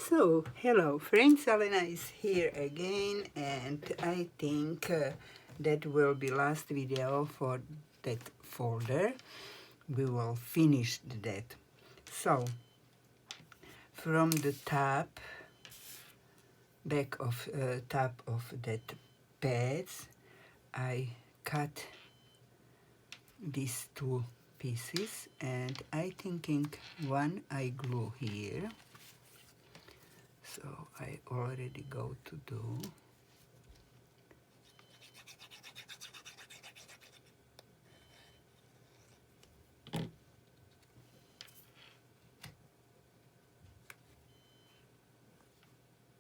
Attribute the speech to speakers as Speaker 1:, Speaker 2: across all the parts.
Speaker 1: So, hello friends, Alena is here again, and I think that will be last video for that folder. We will finish that. So, from the back of top of that pads, I cut these two pieces, and I thinking one I glue here. So I already go to do.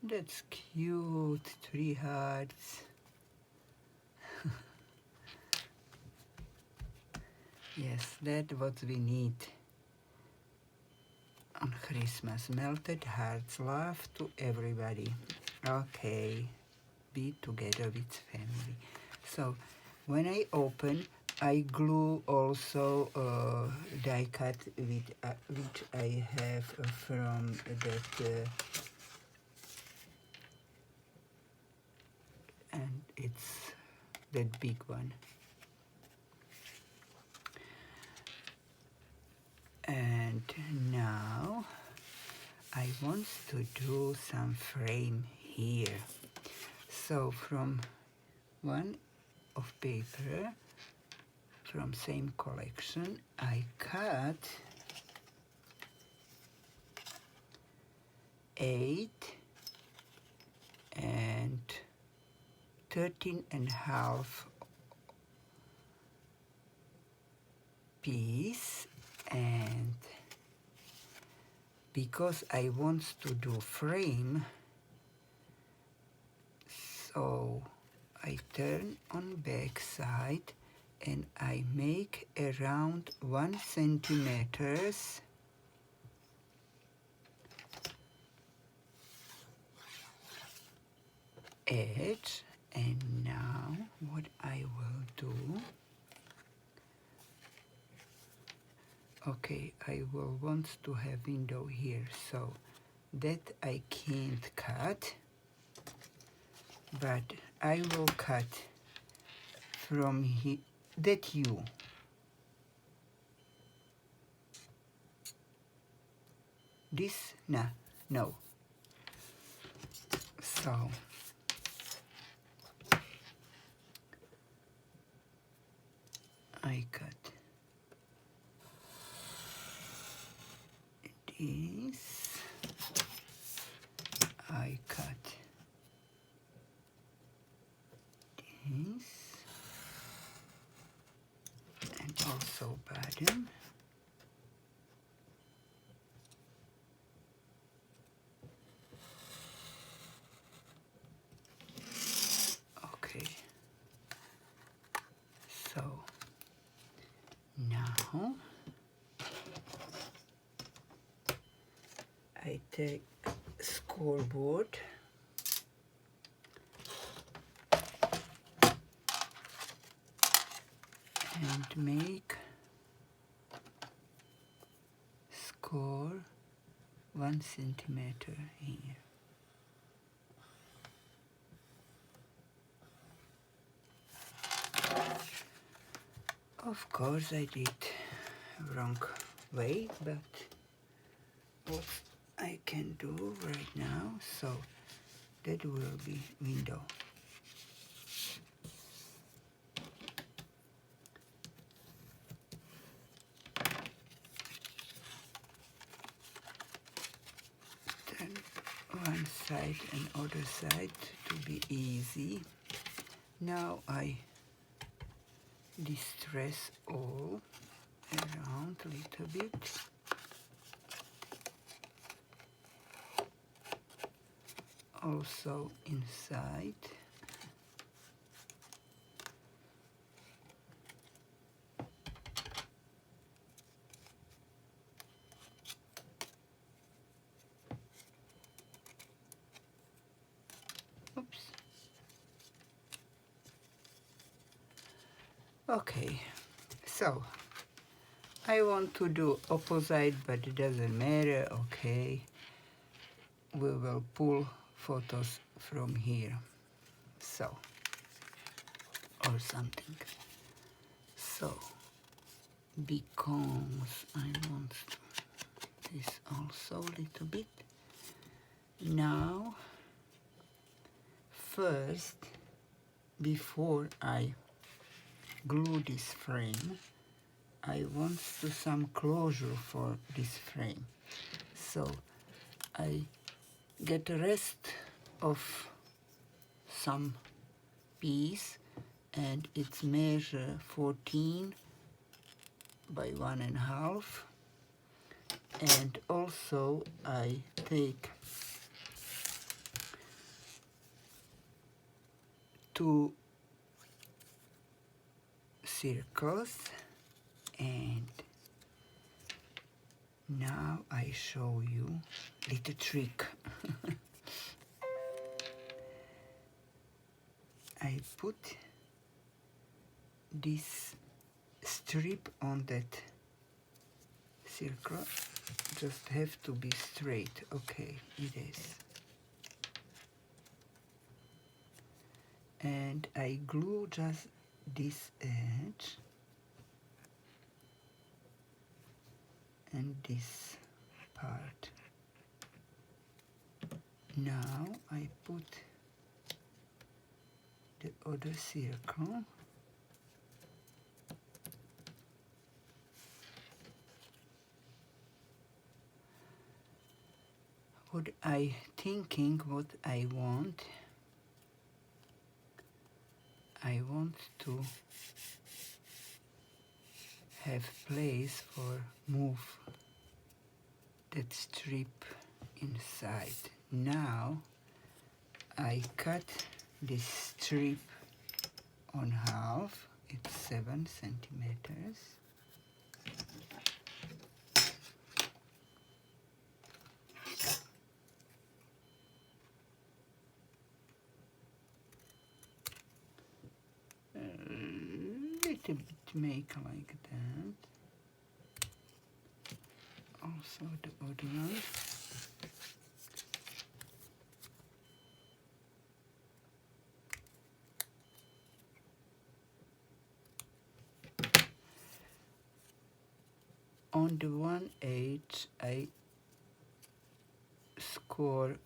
Speaker 1: That's cute, 3 hearts. Yes, that's what we need on Christmas. Melted hearts, love to everybody. Okay, be together with family. So when I open, I glue also die cut with, which I have from that, and it's that big one. And now I want to do some frame here. So from one of paper from same collection, I cut 8 and 13.5 piece, and because I want to do frame, so I turn on back side and I make around 1 centimeters edge. And now what I will do, okay, I will want to have window here, so that I can't cut, but I will cut from here, that U. This, no. So, I cut this, I cut this, and also bottom. Okay, so now I take scoreboard and make score 1 centimeter here. Of course I did wrong way, but what I can do right now, so that will be window. Then one side and other side to be easy. Now I distress all around a little bit. Also inside. Oops. Okay, so I want to do opposite, but it doesn't matter. Okay, we will pull photos from here, so, or something. So, because I want this also a little bit. Now, first, before I glue this frame, I want to some closure for this frame. So I get the rest of some piece, and it's measure 14 by 1.5, and also I take 2 circles, and now I show you little trick. I put this strip on that circle, just have to be straight. Okay, it is. And I glue just this edge and this part. Now I put the other circle. What I thinking, what I want to have place for move that strip inside. Now I cut this strip on half. It's 7 centimeters. Little bit make like that. Also the other one. On the one edge I score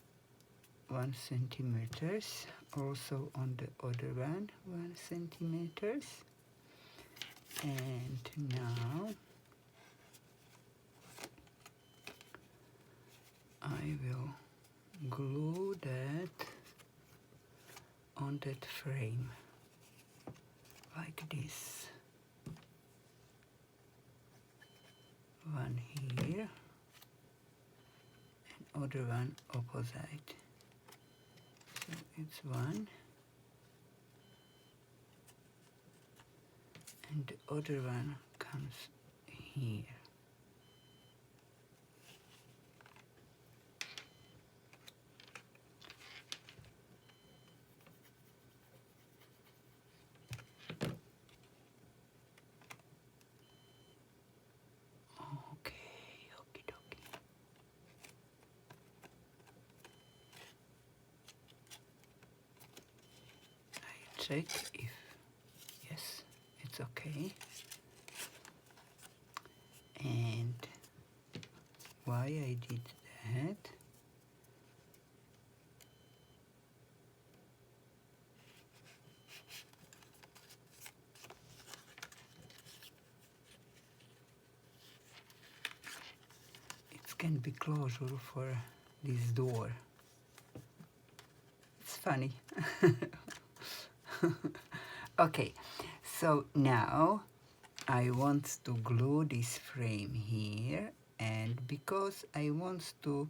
Speaker 1: 1 centimeters. Also on the other one 1 centimeters. And now I will glue that on that frame like this. One here and other one opposite. So it's one and the other one comes here. Check if yes, it's okay. And why I did that? It can be closure for this door. It's funny. Okay, so now I want to glue this frame here, and because I want to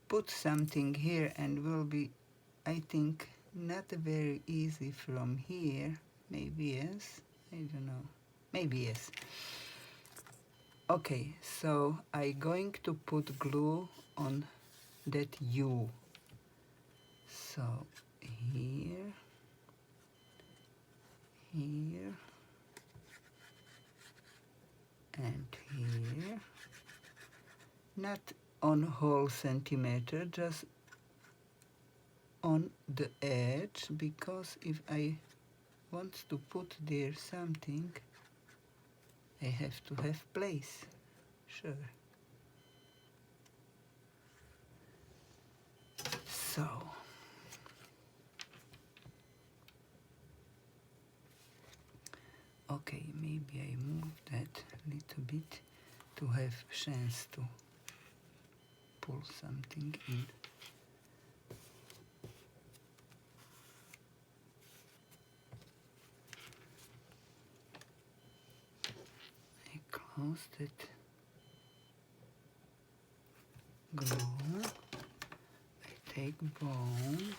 Speaker 1: put something here and will be, I think, not very easy from here. Maybe yes, I don't know, maybe yes. Okay, so I'm going to put glue on that U. So here, here, and here. Not on whole centimeter, just on the edge, because if I want to put there something, I have to have place. Sure. So okay, maybe I move that a little bit to have chance to pull something in. I close that glue. I take bone.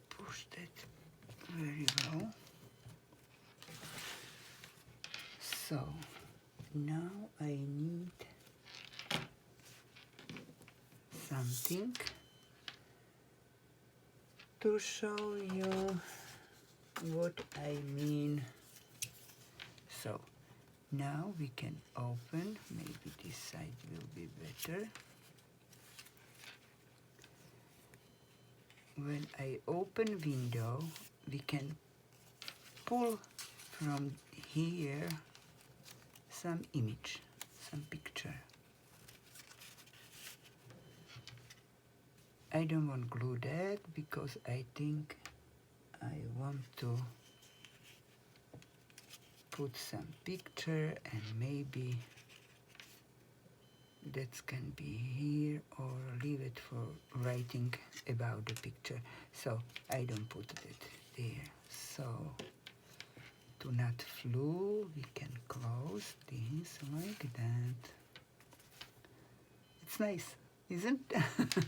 Speaker 1: Push that very well. So now I need something to show you what I mean. So now we can open, maybe this side will be better. When I open window, we can pull from here some image, some picture. I don't want to glue that because I think I want to put some picture, and maybe that can be here, or leave it for writing about the picture. So I don't put it there. So to not flew, we can close this like that. It's nice, isn't it?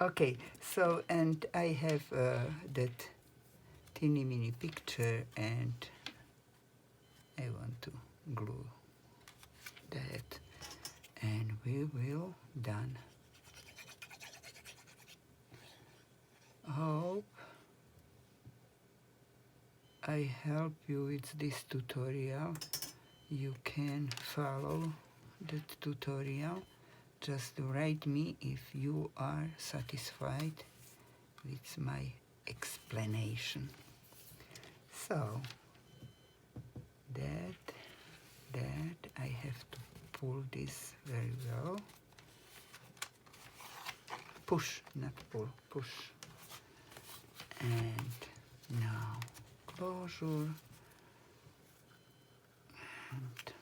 Speaker 1: Okay, so, and I have that teeny mini picture, and I want to glue that, and we will done. Hope I help you with this tutorial. You can follow the tutorial. Just write me if you are satisfied with my explanation. So that I have to pull this very well. Push, not pull, push. And now closure. And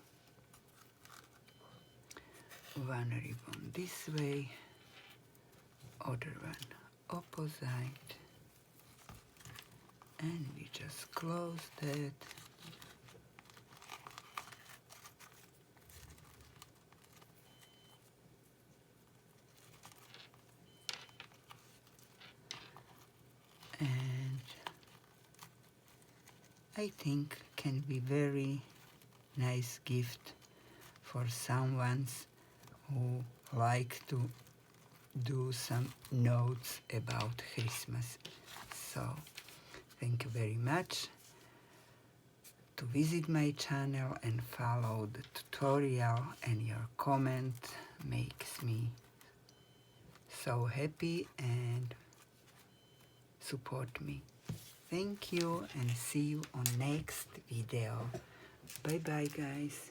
Speaker 1: one ribbon this way, other one opposite, and we just close that. And I think can be very nice gift for someone who like to do some notes about Christmas. So thank you very much to visit my channel and follow the tutorial, and your comment makes me so happy and support me. Thank you, and see you on next video. Bye bye guys.